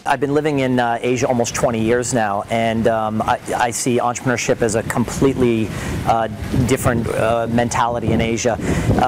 I've been living in Asia almost 20 years now, and I see entrepreneurship as a completely different mentality in Asia.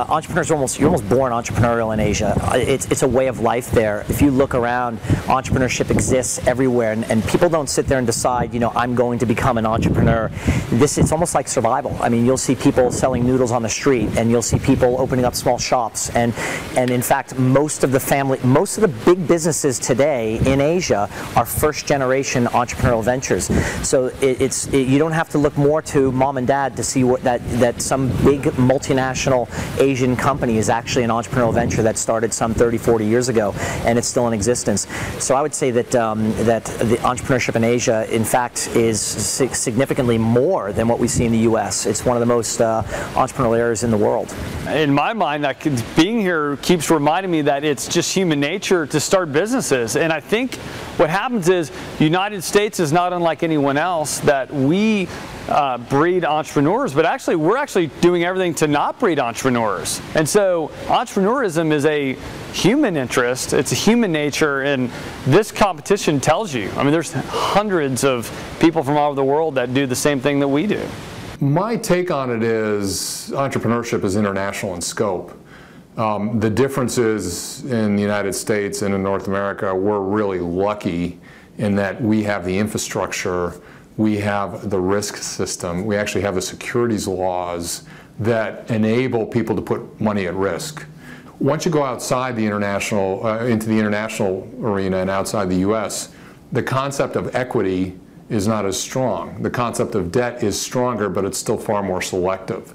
Entrepreneurs you're almost born entrepreneurial in Asia. It's a way of life there. If you look around, entrepreneurship exists everywhere, and people don't sit there and decide, I'm going to become an entrepreneur. It's almost like survival. I mean, you'll see people selling noodles on the street, and you'll see people opening up small shops, and in fact, most of the big businesses today in Asia are first-generation entrepreneurial ventures. So you don't have to look more to mom and dad to see that some big multinational Asian company is actually an entrepreneurial venture that started some 30, 40 years ago, and it's still in existence. So I would say that that the entrepreneurship in Asia, in fact, is significantly more than what we see in the U.S. It's one of the most entrepreneurial areas in the world. In my mind, being here keeps reminding me that it's just human nature to start businesses, and I think what happens is the United States is not unlike anyone else, that we breed entrepreneurs, but actually we're actually doing everything to not breed entrepreneurs. And so entrepreneurism is a human interest, it's a human nature, and this competition tells you. I mean, there's hundreds of people from all over the world that do the same thing that we do. My take on it is entrepreneurship is international in scope. The difference is in the United States and in North America, we're really lucky in that we have the infrastructure, we have the risk system, we actually have the securities laws that enable people to put money at risk. Once you go outside the international, into the international arena and outside the US, the concept of equity is not as strong. The concept of debt is stronger, but it's still far more selective.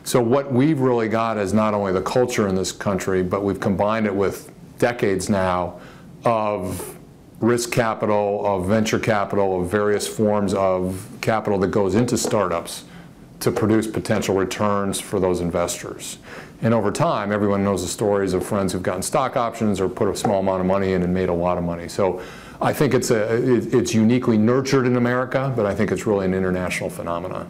So what we've really got is not only the culture in this country, but we've combined it with decades now of risk capital, of venture capital, of various forms of capital that goes into startups to produce potential returns for those investors. And over time, everyone knows the stories of friends who've gotten stock options or put a small amount of money in and made a lot of money. So I think it's uniquely nurtured in America, but I think it's really an international phenomenon.